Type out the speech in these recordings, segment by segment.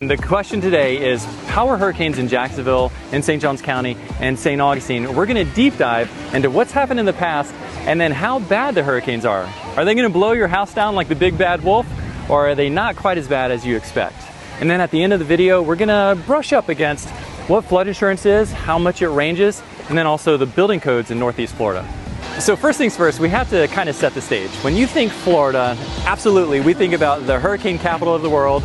The question today is, how are hurricanes in Jacksonville, in St. Johns County, and St. Augustine? We're going to deep dive into what's happened in the past and then how bad the hurricanes are. Are they going to blow your house down like the big bad wolf, or are they not quite as bad as you expect? And then at the end of the video, we're going to brush up against what flood insurance is, how much it ranges, and then also the building codes in Northeast Florida. So first things first, we have to kind of set the stage. When you think Florida, absolutely, we think about the hurricane capital of the world,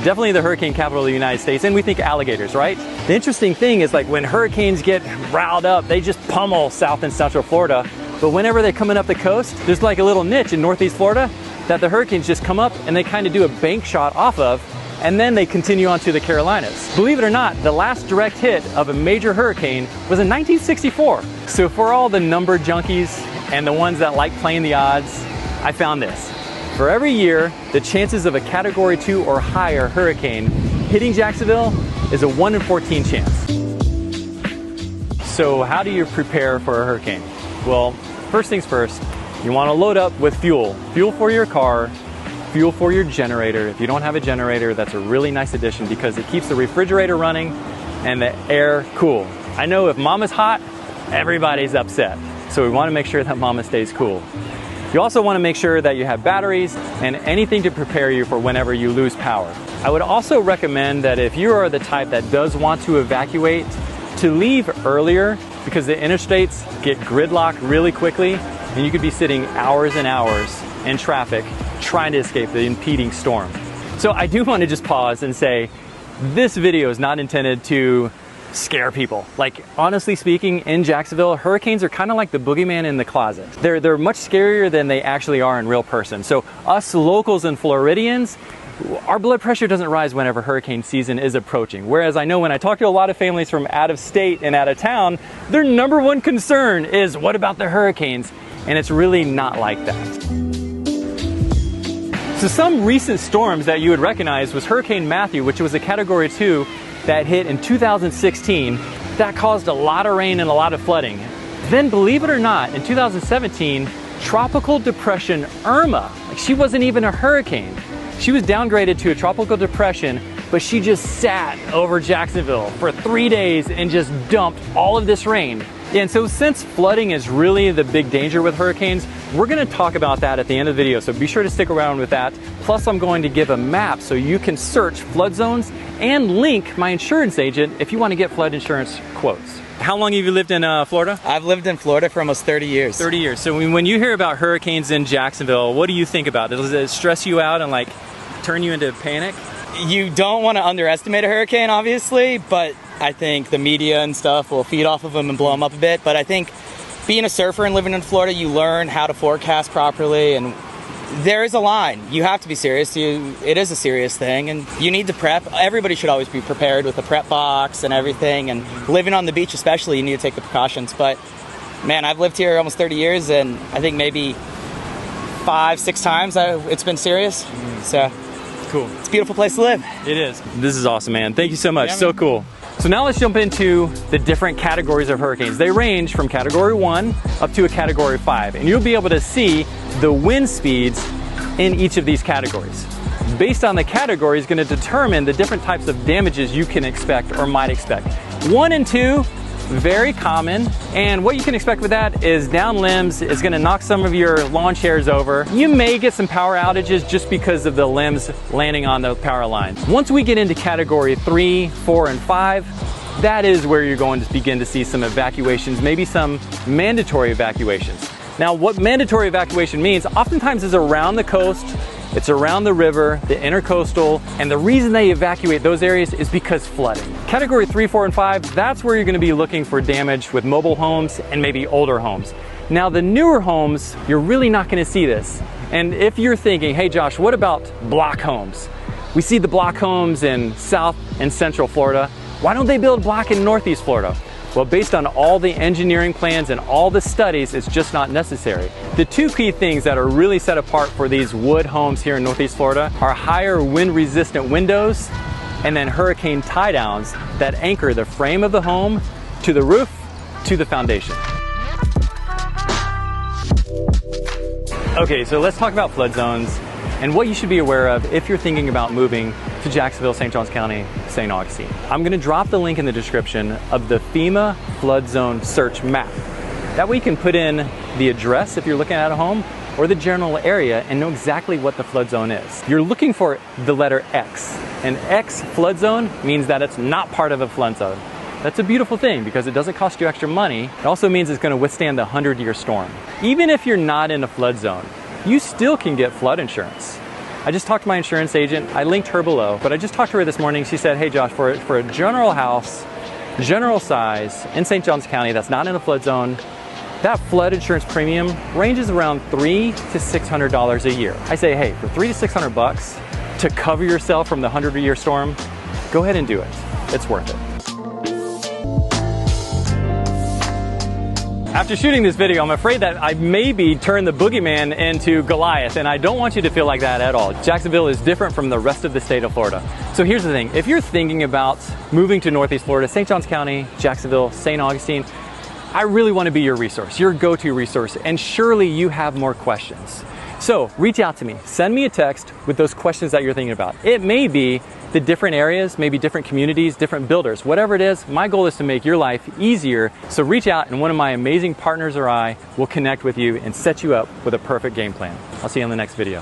definitely the hurricane capital of the United States, and we think alligators, right? The interesting thing is, like, when hurricanes get riled up, they just pummel South and Central Florida. But whenever they're coming up the coast, there's like a little niche in Northeast Florida that the hurricanes just come up and they kind of do a bank shot off of, and then they continue on to the Carolinas. Believe it or not, the last direct hit of a major hurricane was in 1964. So for all the number junkies and the ones that like playing the odds, I found this. For every year, the chances of a Category 2 or higher hurricane hitting Jacksonville is a 1 in 14 chance. So how do you prepare for a hurricane? Well, first things first, you want to load up with fuel. Fuel for your car, fuel for your generator. If you don't have a generator, that's a really nice addition because it keeps the refrigerator running and the air cool. I know if mama's hot, everybody's upset. So we want to make sure that mama stays cool. You also want to make sure that you have batteries and anything to prepare you for whenever you lose power. I would also recommend that if you are the type that does want to evacuate, to leave earlier because the interstates get gridlocked really quickly and you could be sitting hours and hours in traffic trying to escape the impeding storm. So I do want to just pause and say, this video is not intended to scare people. Like, honestly speaking, in Jacksonville, hurricanes are kind of like the boogeyman in the closet. They're much scarier than they actually are in real person. So us locals and Floridians, our blood pressure doesn't rise whenever hurricane season is approaching. Whereas I know when I talk to a lot of families from out of state and out of town, their number one concern is, what about the hurricanes? And it's really not like that. So some recent storms that you would recognize was Hurricane Matthew, which was a Category 2 that hit in 2016. That caused a lot of rain and a lot of flooding. Then, believe it or not, in 2017, Tropical Depression Irma, like, she wasn't even a hurricane. She was downgraded to a tropical depression, but she just sat over Jacksonville for 3 days and just dumped all of this rain. And so since flooding is really the big danger with hurricanes, we're going to talk about that at the end of the video, so be sure to stick around with that. Plus, I'm going to give a map so you can search flood zones and link my insurance agent if you want to get flood insurance quotes. How long have you lived in Florida? I've lived in Florida for almost 30 years. 30 years. So when you hear about hurricanes in Jacksonville, what do you think about it? Does it stress you out and like turn you into panic? You don't want to underestimate a hurricane, obviously, but I think the media and stuff will feed off of them and blow them up a bit. But I think being a surfer and living in Florida, you learn how to forecast properly, and there is a line. You have to be serious. It is a serious thing, and you need to prep. Everybody should always be prepared with a prep box and everything, and living on the beach especially, you need to take the precautions. But man, I've lived here almost 30 years, and I think maybe 5-6 times it's been serious. So cool. It's a beautiful place to live. It is. This is awesome, man. Thank you so much. Yeah, so cool. So now let's jump into the different categories of hurricanes. They range from Category 1 up to a Category 5, and you'll be able to see the wind speeds in each of these categories. Based on the category is going to determine the different types of damages you can expect or might expect. 1 and 2, very common, and what you can expect with that is down limbs. It's going to knock some of your lawn chairs over. You may get some power outages just because of the limbs landing on the power lines. Once we get into Category 3, 4, and 5, that is where you're going to begin to see some evacuations, maybe some mandatory evacuations. Now, what mandatory evacuation means oftentimes is around the coast. It's around the river, the intercoastal, and the reason they evacuate those areas is because flooding. Category 3, 4, and 5, that's where you're going to be looking for damage with mobile homes and maybe older homes. Now, the newer homes, you're really not going to see this. And if you're thinking, hey Josh, what about block homes? We see the block homes in South and Central Florida. Why don't they build block in Northeast Florida? Well, based on all the engineering plans and all the studies, it's just not necessary. The two key things that are really set apart for these wood homes here in Northeast Florida are higher wind-resistant windows and then hurricane tie-downs that anchor the frame of the home to the roof to the foundation. Okay, so let's talk about flood zones and what you should be aware of if you're thinking about moving to Jacksonville, St. Johns County, St. Augustine. I'm gonna drop the link in the description of the FEMA flood zone search map. That way you can put in the address if you're looking at a home, or the general area, and know exactly what the flood zone is. You're looking for the letter X. An X flood zone means that it's not part of a flood zone. That's a beautiful thing because it doesn't cost you extra money. It also means it's going to withstand the 100-year storm. Even if you're not in a flood zone, you still can get flood insurance. I just talked to my insurance agent. I linked her below, but I just talked to her this morning. She said, hey Josh, for a general house, general size in St. Johns County that's not in a flood zone, that flood insurance premium ranges around $300 to $600 a year. I say, hey, for $300 to $600 to cover yourself from the 100-year storm, go ahead and do it. It's worth it. After shooting this video, I'm afraid that I maybe turned the boogeyman into Goliath, and I don't want you to feel like that at all. Jacksonville is different from the rest of the state of Florida. So here's the thing, if you're thinking about moving to Northeast Florida, St. Johns County, Jacksonville, St. Augustine, I really want to be your resource, your go-to resource, and surely you have more questions. So reach out to me, send me a text with those questions that you're thinking about. It may be the different areas, maybe different communities, different builders, whatever it is, my goal is to make your life easier. So reach out and one of my amazing partners or I will connect with you and set you up with a perfect game plan. I'll see you on the next video.